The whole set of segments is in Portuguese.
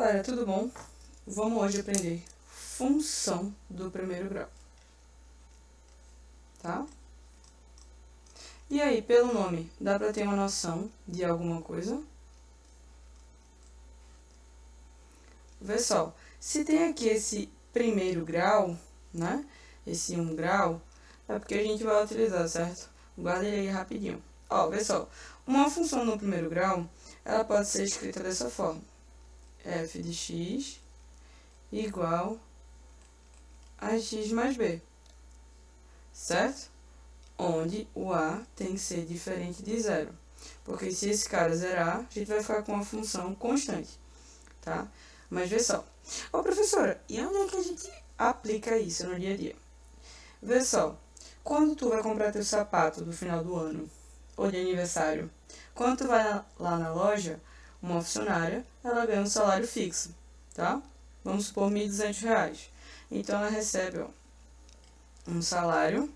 galera, tudo bom? Vamos hoje aprender função do primeiro grau, tá? E aí, pelo nome, dá pra ter uma noção de alguma coisa? Vê só, se tem aqui esse primeiro grau, né? Esse 1 grau, é porque a gente vai utilizar, certo? Guarda ele aí rapidinho. Ó, vê só, uma função no primeiro grau, ela pode ser escrita dessa forma. F de x igual a x mais b, certo? Onde o a tem que ser diferente de zero. Porque se esse cara zerar, a gente vai ficar com uma função constante, tá? Mas vê só. Ô, professora, e onde é que a gente aplica isso no dia a dia? Vê só. Quando tu vai comprar teu sapato do final do ano, ou de aniversário, quando tu vai lá na loja, uma funcionária, ela ganha um salário fixo, tá? Vamos supor R$1.200. Então, ela recebe, ó, um salário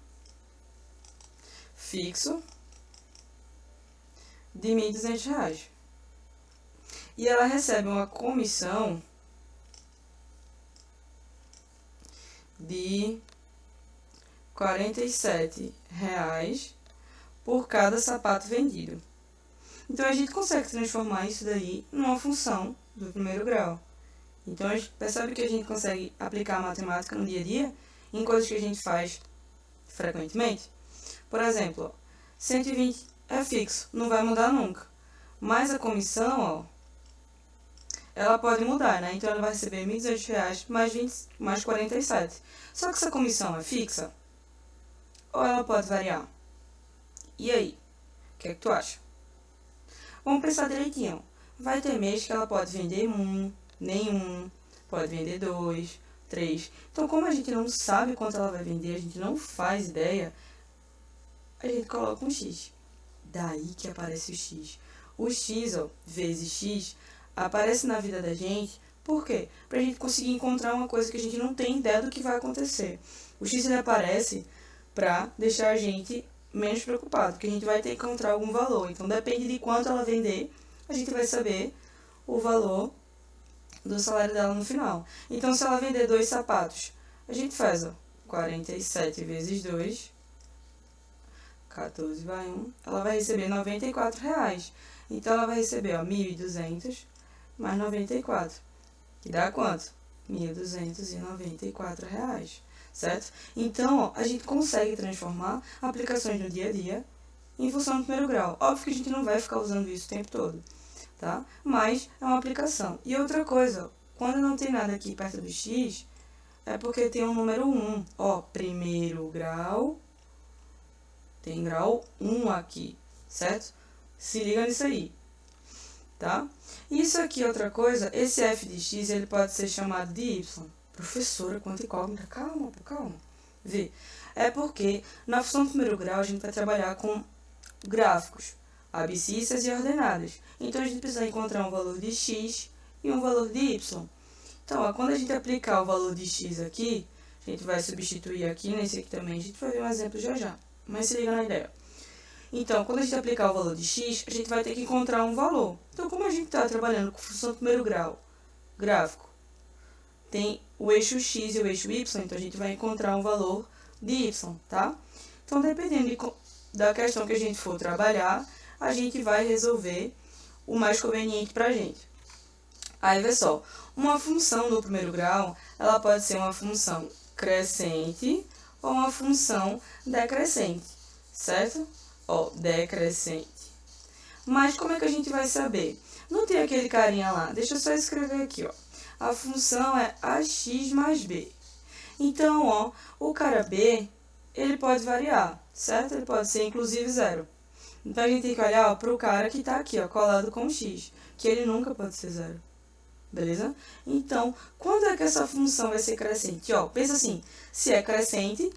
fixo de R$1.200. E ela recebe uma comissão de R$47 por cada sapato vendido. Então, a gente consegue transformar isso daí numa função do primeiro grau. Então, a gente percebe que a gente consegue aplicar a matemática no dia a dia em coisas que a gente faz frequentemente. Por exemplo, ó, 120 é fixo, não vai mudar nunca. Mas a comissão, ó, ela pode mudar, né? Então, ela vai receber R$1.200 mais 47. Só que essa comissão é fixa? Ou ela pode variar? E aí? O que é que tu acha? Vamos pensar direitinho. Vai ter mês que ela pode vender nenhum, pode vender 2, 3. Então, como a gente não sabe quanto ela vai vender, a gente não faz ideia, a gente coloca um x. Daí que aparece o x. O x, ó, vezes x, aparece na vida da gente, por quê? Pra gente conseguir encontrar uma coisa que a gente não tem ideia do que vai acontecer. O x, ele aparece pra deixar a gente menos preocupado, porque a gente vai ter que encontrar algum valor. Então, depende de quanto ela vender, a gente vai saber o valor do salário dela no final. Então, se ela vender 2 sapatos, a gente faz, ó, 47 vezes 2, 14 vai 1, ela vai receber R$94. Então, ela vai receber, ó, 1.200 mais 94, que dá quanto? R$1.294, certo? Então, ó, a gente consegue transformar aplicações no dia a dia em função do primeiro grau. Óbvio que a gente não vai ficar usando isso o tempo todo, tá? Mas é uma aplicação. E outra coisa, ó, quando não tem nada aqui perto do x, é porque tem um número 1. Ó, primeiro grau, tem grau 1 aqui, certo? Se liga nisso aí, tá? Isso aqui, outra coisa, esse f de x, ele pode ser chamado de y. Professora, quanta incógnita, calma. Vê, é porque na função do primeiro grau a gente vai trabalhar com gráficos, abscissas e ordenadas. Então, a gente precisa encontrar um valor de x e um valor de y. Então, ó, quando a gente aplicar o valor de x aqui, a gente vai substituir aqui, nesse aqui também, a gente vai ver um exemplo já. Mas se liga na ideia. Então, quando a gente aplicar o valor de x, a gente vai ter que encontrar um valor. Então, como a gente está trabalhando com função do primeiro grau, gráfico, tem o eixo x e o eixo y, então a gente vai encontrar um valor de y, tá? Então, dependendo da questão que a gente for trabalhar, a gente vai resolver o mais conveniente para a gente. Aí, vê só, uma função do primeiro grau, ela pode ser uma função crescente ou uma função decrescente, certo? Ó, decrescente. Mas como é que a gente vai saber? Não tem aquele carinha lá, deixa eu só escrever aqui, ó. A função é ax mais b. Então, ó, o cara b, ele pode variar, certo? Ele pode ser inclusive zero. Então, a gente tem que olhar para o cara que está aqui, ó, colado com x, que ele nunca pode ser zero. Beleza? Então, quando é que essa função vai ser crescente? Ó, pensa assim, se é crescente,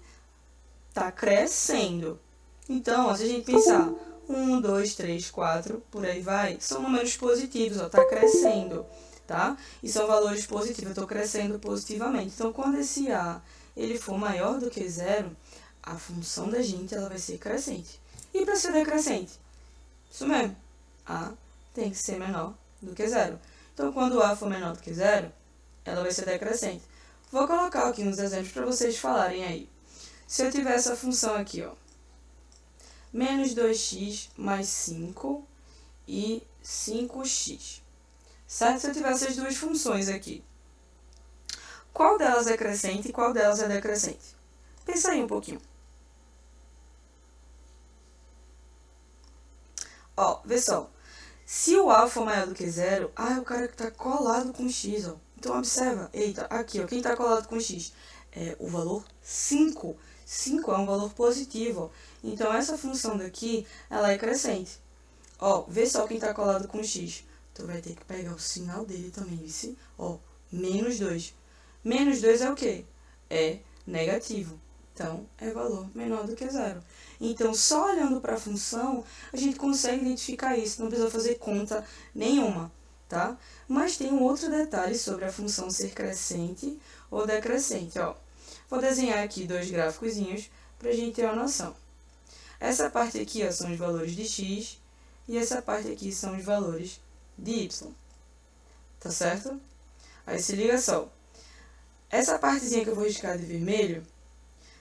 tá crescendo. Então, ó, se a gente pensar 1, 2, 3, 4, por aí vai, são números positivos, ó, tá crescendo, tá? E são valores positivos, eu tô crescendo positivamente. Então, quando esse a ele for maior do que zero, a função da gente ela vai ser crescente. E para ser decrescente? Isso mesmo, a tem que ser menor do que zero. Então, quando A for menor do que zero, ela vai ser decrescente. Vou colocar aqui uns exemplos para vocês falarem aí. Se eu tiver essa função aqui, ó, menos 2x mais 5 e 5x, certo? Se eu tiver essas duas funções aqui, qual delas é crescente e qual delas é decrescente? Pensa aí um pouquinho. Ó, vê só. Se o A for maior do que zero, A é o cara que está colado com x, ó. Então, observa. Eita, aqui, ó. Quem está colado com x? É o valor 5. 5 é um valor positivo, ó. Então, essa função daqui, ela é crescente. Ó, vê só quem está colado com x. Tu vai ter que pegar o sinal dele também, vice. Ó, menos 2. Menos 2 é o quê? É negativo. Então, é valor menor do que zero. Então, só olhando para a função, a gente consegue identificar isso. Não precisa fazer conta nenhuma, tá? Mas tem um outro detalhe sobre a função ser crescente ou decrescente, ó. Vou desenhar aqui dois gráficozinhos para a gente ter uma noção. Essa parte aqui, ó, são os valores de x e essa parte aqui são os valores de y. Tá certo? Aí se liga só. Essa partezinha que eu vou riscar de vermelho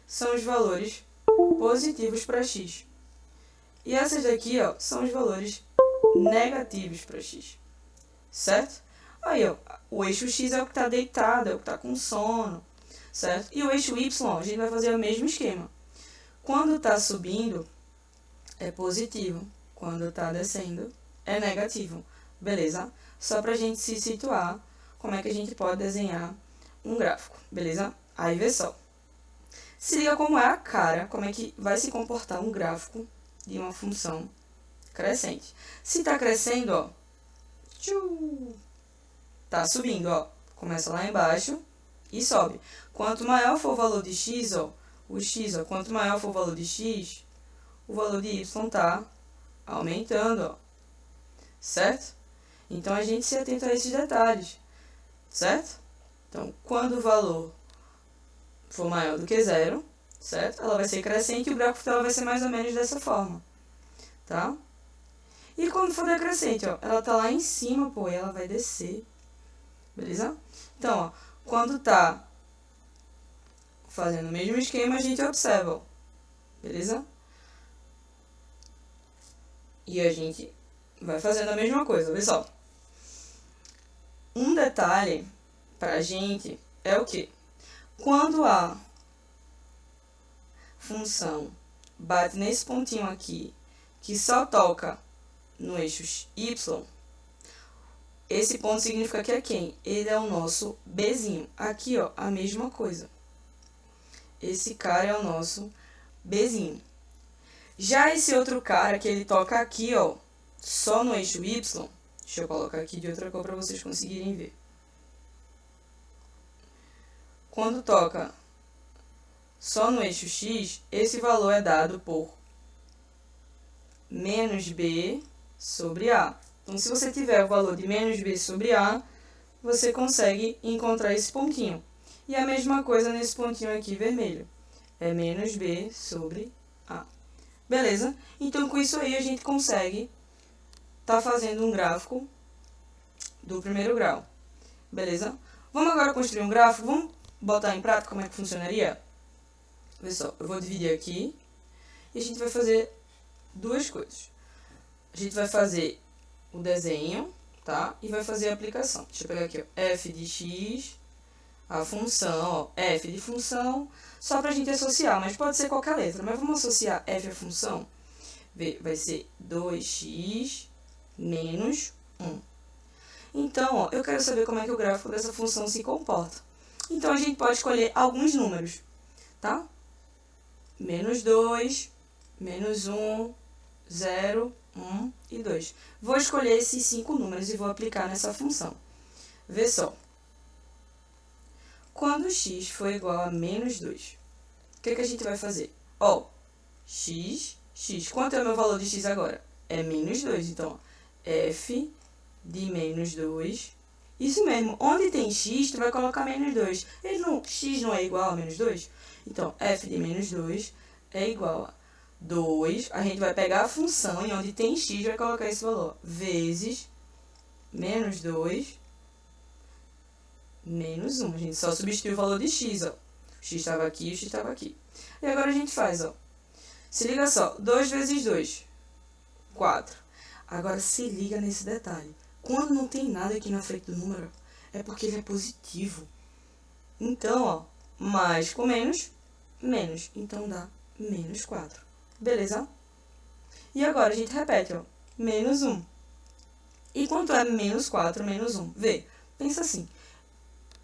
são os valores positivos para x. E essas daqui, ó, são os valores negativos para x. Certo? Aí, ó, o eixo x é o que está deitado, é o que está com sono. Certo? E o eixo y, ó, a gente vai fazer o mesmo esquema. Quando está subindo, é positivo. Quando está descendo, é negativo. Beleza? Só para a gente se situar, como é que a gente pode desenhar um gráfico. Beleza? Aí, vê só. Se liga como é a cara, como é que vai se comportar um gráfico de uma função crescente. Se está crescendo, ó, tá subindo, ó, começa lá embaixo e sobe. Quanto maior for o valor de x, ó, quanto maior for o valor de x, o valor de y tá aumentando, ó, certo? Então, a gente se atenta a esses detalhes, certo? Então, quando o valor for maior do que zero, certo? Ela vai ser crescente e o gráfico dela vai ser mais ou menos dessa forma, tá? E quando for decrescente, ó, ela tá lá em cima, pô, e ela vai descer, beleza? Então, ó, quando tá fazendo o mesmo esquema, a gente observa, ó, beleza? E a gente vai fazendo a mesma coisa, vê só. Um detalhe pra gente é o quê? Quando a função bate nesse pontinho aqui, que só toca no eixo y, esse ponto significa que é quem? Ele é o nosso bzinho. Aqui, ó, a mesma coisa. Esse cara é o nosso bzinho. Já esse outro cara que ele toca aqui, ó, só no eixo y, deixa eu colocar aqui de outra cor para vocês conseguirem ver. Quando toca só no eixo x, esse valor é dado por menos b sobre a. Então, se você tiver o valor de menos b sobre a, você consegue encontrar esse pontinho. E a mesma coisa nesse pontinho aqui vermelho. É menos b sobre a. Beleza? Então, com isso aí, a gente consegue estar fazendo um gráfico do primeiro grau. Beleza? Vamos agora construir um gráfico? Vamos botar em prática como é que funcionaria? Vê só, eu vou dividir aqui e a gente vai fazer duas coisas. A gente vai fazer o desenho, tá? E vai fazer a aplicação. Deixa eu pegar aqui, ó, f de x, a função, ó, f de função, só pra gente associar, mas pode ser qualquer letra. Mas vamos associar f à função? Vai ser 2x menos 1. Então, ó, eu quero saber como é que o gráfico dessa função se comporta. Então, a gente pode escolher alguns números, tá? Menos 2, menos 1, 0, 1 e 2. Vou escolher esses 5 números e vou aplicar nessa função. Vê só. Quando x for igual a menos 2, o que a gente vai fazer? Ó, x. Quanto é o meu valor de x agora? É menos 2. Então, f de menos 2. Isso mesmo, onde tem x, tu vai colocar menos 2. X não é igual a menos 2? Então, f de menos 2 é igual a 2. A gente vai pegar a função e onde tem x vai colocar esse valor. Vezes menos 2 menos 1. A gente só substitui o valor de x, ó. O x estava aqui e o x estava aqui. E agora a gente faz, ó. Se liga só, 2 vezes 2, 4. Agora se liga nesse detalhe. Quando não tem nada aqui na frente do número, é porque ele é positivo. Então, ó, mais com menos, menos. Então dá menos 4. Beleza? E agora a gente repete, ó. Menos 1. E quanto é menos 4 menos 1? Vê, pensa assim.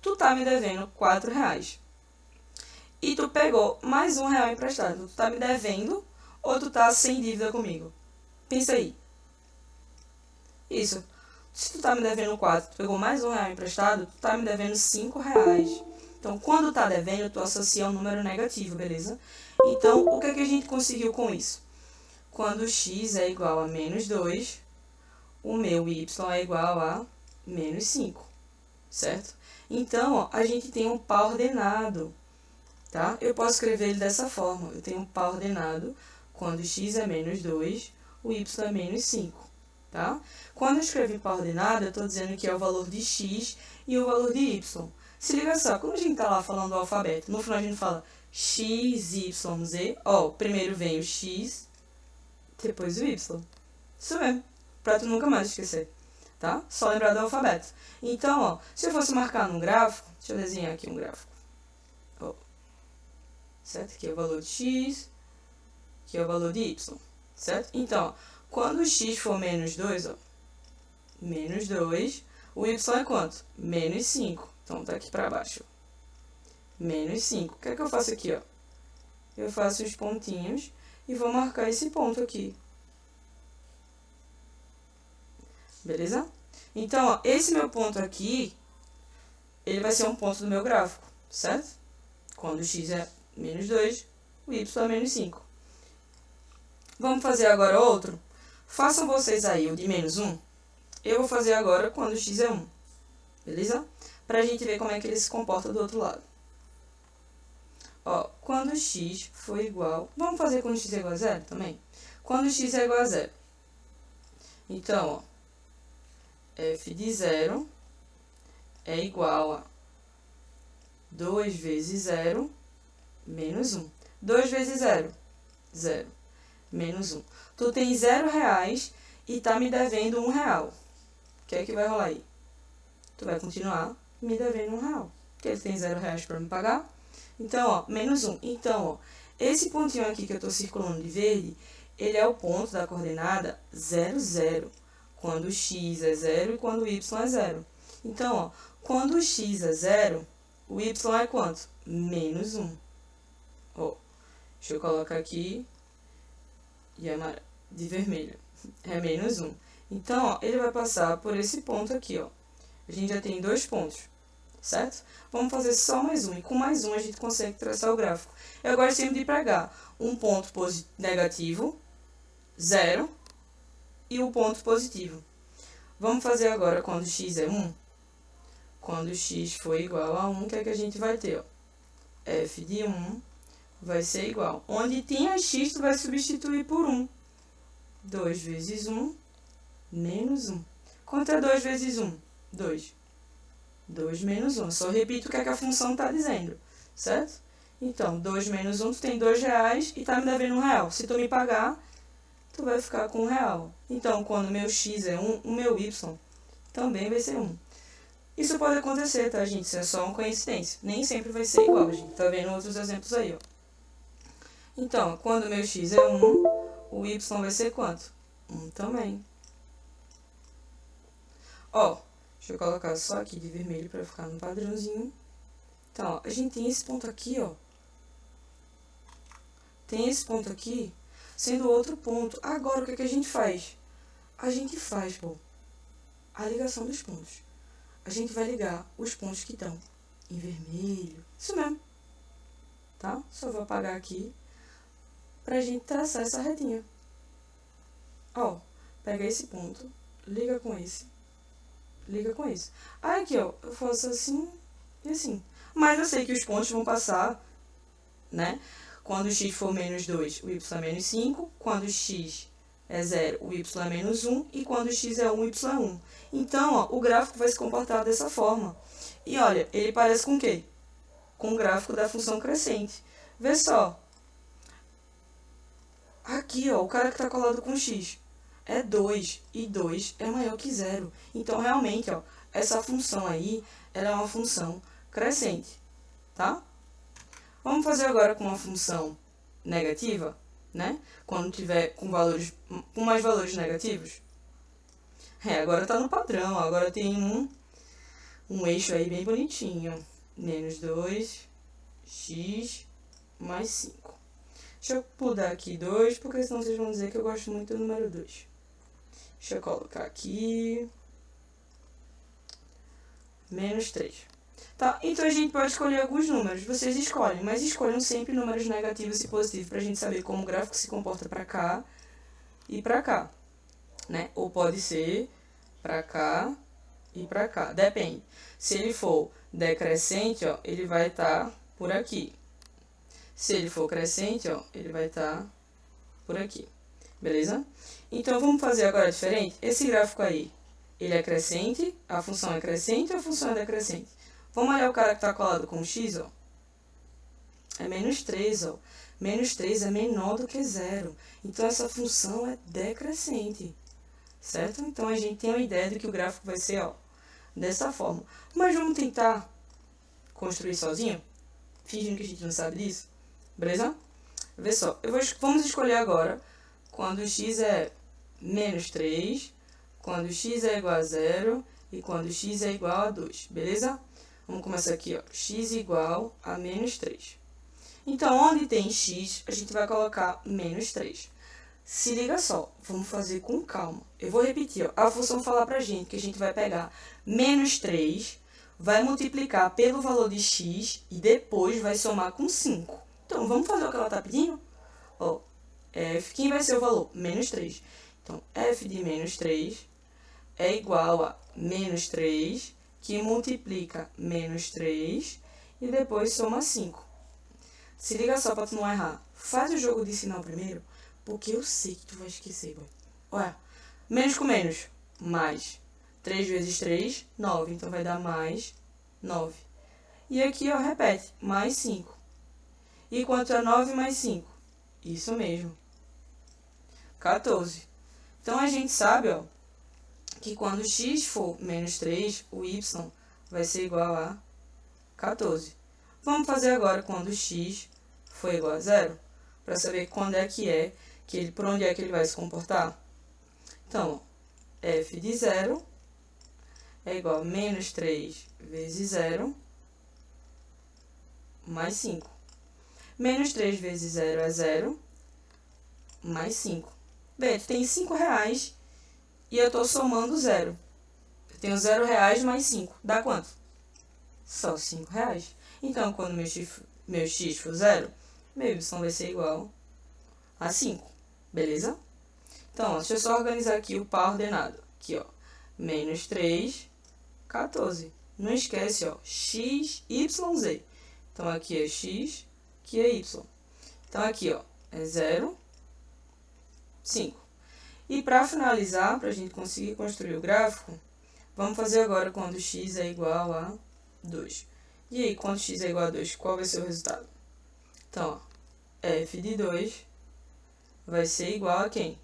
Tu tá me devendo 4 reais. E tu pegou mais R$1 emprestado. Tu tá me devendo ou tu tá sem dívida comigo? Pensa aí. Isso. Se tu tá me devendo 4, tu pegou mais R$1 emprestado, tu tá me devendo 5 reais. Então, quando tá devendo, tu associa um número negativo, beleza? Então, o que é que a gente conseguiu com isso? Quando x é igual a menos 2, o meu y é igual a menos 5, certo? Então, ó, a gente tem um par ordenado, tá? Eu posso escrever ele dessa forma. Eu tenho um par ordenado quando x é menos 2, o y é menos 5, tá? Quando eu escrevo em par ordenado, eu estou dizendo que é o valor de x e o valor de y. Se liga só, quando a gente está lá falando do alfabeto, no final a gente fala x, y, z, ó, primeiro vem o x, depois o y. Isso mesmo, pra tu nunca mais esquecer, tá? Só lembrar do alfabeto. Então, ó, se eu fosse marcar num gráfico, deixa eu desenhar aqui um gráfico. Ó, certo? Aqui é o valor de x, aqui é o valor de y, certo? Então, ó, quando o x for menos 2, ó, menos 2, o y é quanto? Menos 5. Então, tá aqui para baixo. Menos 5. O que é que eu faço aqui, ó? Eu faço os pontinhos e vou marcar esse ponto aqui. Beleza? Então, ó, esse meu ponto aqui, ele vai ser um ponto do meu gráfico, certo? Quando o x é menos 2, o y é menos 5. Vamos fazer agora outro? Façam vocês aí o de menos 1. Eu vou fazer agora quando o x é 1. Beleza? Pra gente ver como é que ele se comporta do outro lado. Ó, quando x for igual... Vamos fazer quando x é igual a 0 também? Quando x é igual a 0. Então, ó, f de 0 é igual a 2 vezes 0 menos 1. 2 vezes 0, 0. Menos 1. Tu tem 0 reais e tá me devendo 1 real. O que é que vai rolar aí? Tu vai continuar me devendo 1 real. Porque ele tem 0 reais para me pagar. Então, ó, menos 1. Então, ó, esse pontinho aqui que eu estou circulando de verde, ele é o ponto da coordenada 0, 0. Quando o x é 0 e quando o y é 0. Então, ó, quando o x é 0, o y é quanto? Menos 1. Ó, deixa eu colocar aqui e de vermelho. É menos 1. Então, ó, ele vai passar por esse ponto aqui, ó. A gente já tem 2 pontos, certo? Vamos fazer só mais um. E com mais um a gente consegue traçar o gráfico. Eu gosto sempre de pegar um ponto negativo, 0, e o ponto positivo. Vamos fazer agora quando x é 1. Quando x for igual a 1, o que é que a gente vai ter? Ó? F de 1 vai ser igual. Onde tinha x, tu vai substituir por 1. 2 vezes 1, menos 1. Quanto é 2 vezes 1? 2. 2 menos 1. Só repito o que é que a função está dizendo, certo? Então, 2 menos 1, tu tem 2 reais e tá me devendo 1 real. Se tu me pagar, tu vai ficar com 1 real. Então, quando o meu x é 1, o meu y também vai ser 1. Isso pode acontecer, tá, gente? Isso é só uma coincidência. Nem sempre vai ser igual, gente. Tá vendo outros exemplos aí, ó. Então, quando o meu x é 1, o y vai ser quanto? 1 também. Ó, deixa eu colocar só aqui de vermelho para ficar no padrãozinho. Então, ó, a gente tem esse ponto aqui, ó. Tem esse ponto aqui sendo outro ponto. Agora, o que é que a gente faz? A gente faz, pô, a ligação dos pontos. A gente vai ligar os pontos que estão em vermelho. Isso mesmo. Tá? Só vou apagar aqui pra gente traçar essa retinha. Ó, pega esse ponto, liga com esse. Liga com isso. Aí aqui, ó, eu faço assim e assim. Mas eu sei que os pontos vão passar, né? Quando o x for menos 2, o y é menos 5. Quando o x é 0, o y é menos 1. E quando o x é 1, o y é 1. Então, ó, o gráfico vai se comportar dessa forma. E olha, ele parece com o quê? Com o gráfico da função crescente. Vê só. Aqui, ó, o cara que está colado com x é 2, e 2 é maior que 0. Então, realmente, ó, essa função aí, ela é uma função crescente, tá? Vamos fazer agora com uma função negativa, né? Quando tiver com mais valores negativos. Agora está no padrão, agora tem um eixo aí bem bonitinho. Menos 2x mais 5. Deixa eu mudar aqui 2, porque senão vocês vão dizer que eu gosto muito do número 2. Deixa eu colocar aqui. Menos 3. Tá? Então a gente pode escolher alguns números. Vocês escolhem, mas escolham sempre números negativos e positivos para a gente saber como o gráfico se comporta para cá e para cá, né? Ou pode ser para cá e para cá. Depende. Se ele for decrescente, ó, ele vai estar por aqui. Se ele for crescente, ó, ele vai estar por aqui. Beleza? Então, vamos fazer agora diferente. Esse gráfico aí, ele é crescente, a função é crescente ou a função é decrescente? Vamos olhar o cara que está colado com x, ó. É menos 3, ó. Menos 3 é menor do que 0. Então, essa função é decrescente. Certo? Então, a gente tem uma ideia de que o gráfico vai ser, ó, dessa forma. Mas vamos tentar construir sozinho? Fingindo que a gente não sabe disso? Beleza? Vê só. Vamos escolher agora quando x é menos 3, quando x é igual a 0 e quando x é igual a 2. Beleza? Vamos começar aqui, ó. X igual a menos 3. Então, onde tem x, a gente vai colocar menos 3. Se liga só, vamos fazer com calma. Eu vou repetir, ó. A função falar pra gente que a gente vai pegar menos 3, vai multiplicar pelo valor de x e depois vai somar com 5. Então, vamos fazer o que ela está pedindo? Ó, f, quem vai ser o valor? Menos 3. Então, f de menos 3 é igual a menos 3, que multiplica menos 3 e depois soma 5. Se liga só para tu não errar. Faz o jogo de sinal primeiro, porque eu sei que tu vai esquecer, boy. Olha, menos com menos, mais. 3 vezes 3, 9. Então, vai dar mais 9. E aqui, ó, repete, mais 5. E quanto é 9 mais 5? Isso mesmo. 14. Então, a gente sabe, ó, que quando x for menos 3, o y vai ser igual a 14. Vamos fazer agora quando x for igual a 0, para saber quando é que por onde é que ele vai se comportar. Então, ó, f de 0 é igual a menos 3 vezes 0 mais 5. Menos 3 vezes 0 é 0, mais 5. Bem, tu tem 5 reais e eu estou somando 0. Eu tenho 0 reais mais 5. Dá quanto? Só 5 reais. Então, quando meu x for 0, meu y vai ser igual a 5. Beleza? Então, ó, deixa eu só organizar aqui o par ordenado. Aqui, ó, menos 3, 14. Não esquece, ó, x, y, z. Então, aqui é x, aqui é y. Então, aqui, ó, é 0, 5. E para finalizar, para a gente conseguir construir o gráfico, vamos fazer agora quando x é igual a 2. E aí, quando x é igual a 2, qual vai ser o resultado? Então, ó, f de 2 vai ser igual a quem?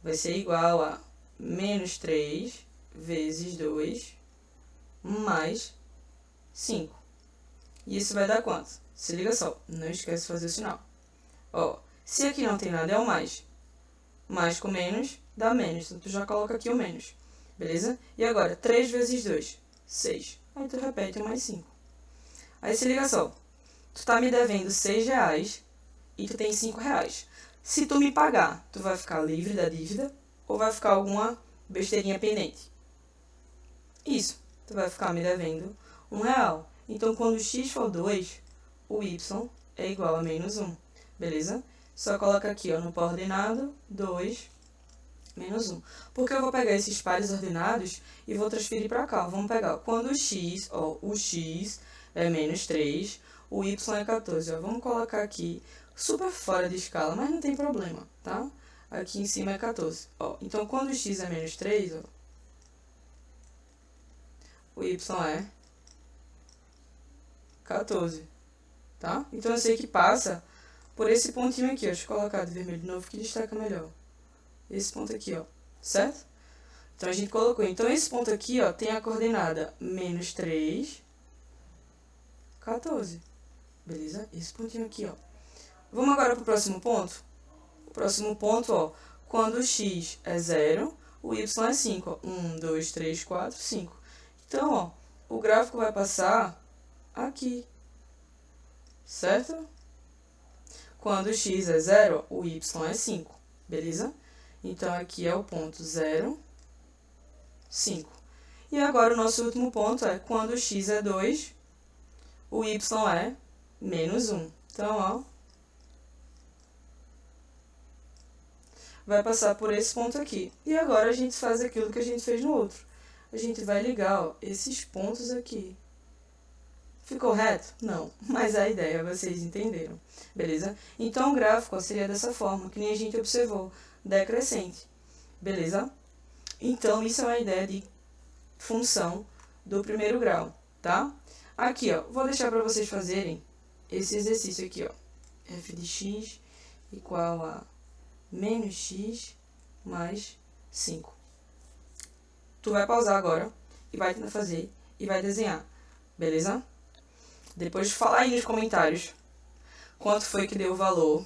Vai ser igual a menos 3 vezes 2 mais 5. E isso vai dar quanto? Se liga só, não esquece de fazer o sinal. Ó, se aqui não tem nada, é o mais. Mais com menos dá menos. Então, tu já coloca aqui o menos. Beleza? E agora, 3 vezes 2, 6. Aí tu repete o mais 5. Aí se liga só. Tu tá me devendo 6 reais e tu tem 5 reais. Se tu me pagar, tu vai ficar livre da dívida ou vai ficar alguma besteirinha pendente? Isso. Tu vai ficar me devendo 1 real. Então, quando x for 2, o y é igual a menos 1. Beleza? Só coloca aqui, ó, no par ordenado, 2 menos 1. Porque eu vou pegar esses pares ordenados e vou transferir para cá. Vamos pegar, quando o x, ó, o x é menos 3, o y é 14. Ó. Vamos colocar aqui, super fora de escala, mas não tem problema, tá? Aqui em cima é 14. Ó, então, quando o x é menos 3, ó, o y é 14. Tá? Então, eu sei que passa por esse pontinho aqui, ó. Deixa eu colocar de vermelho de novo, que destaca melhor. Esse ponto aqui, ó. Certo? Então, a gente colocou. Então, esse ponto aqui, ó, tem a coordenada menos 3, 14. Beleza? Esse pontinho aqui, ó. Vamos agora para o próximo ponto? O próximo ponto, ó, quando o x é 0, o y é 5. Ó. 1, 2, 3, 4, 5. Então, ó, o gráfico vai passar aqui. Certo? Quando o x é 0, o y é 5. Beleza? Então, aqui é o ponto 0, 5. E agora, o nosso último ponto é quando o x é 2, o y é menos 1. Então, ó, vai passar por esse ponto aqui. E agora, a gente faz aquilo que a gente fez no outro. A gente vai ligar, ó, esses pontos aqui. Ficou reto? Não, mas a ideia vocês entenderam, beleza? Então, o gráfico seria dessa forma, que nem a gente observou, decrescente, beleza? Então, isso é uma ideia de função do primeiro grau, tá? Aqui, ó, vou deixar para vocês fazerem esse exercício aqui, ó. F de x igual a menos x mais 5. Tu vai pausar agora e vai tentar fazer e vai desenhar, beleza? Depois fala aí nos comentários quanto foi que deu o valor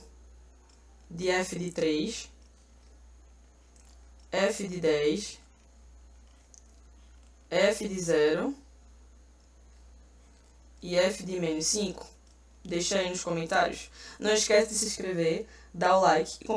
de f de 3, f de 10, f de 0 e f de menos 5. Deixa aí nos comentários. Não esquece de se inscrever, dar o like e compartilhar.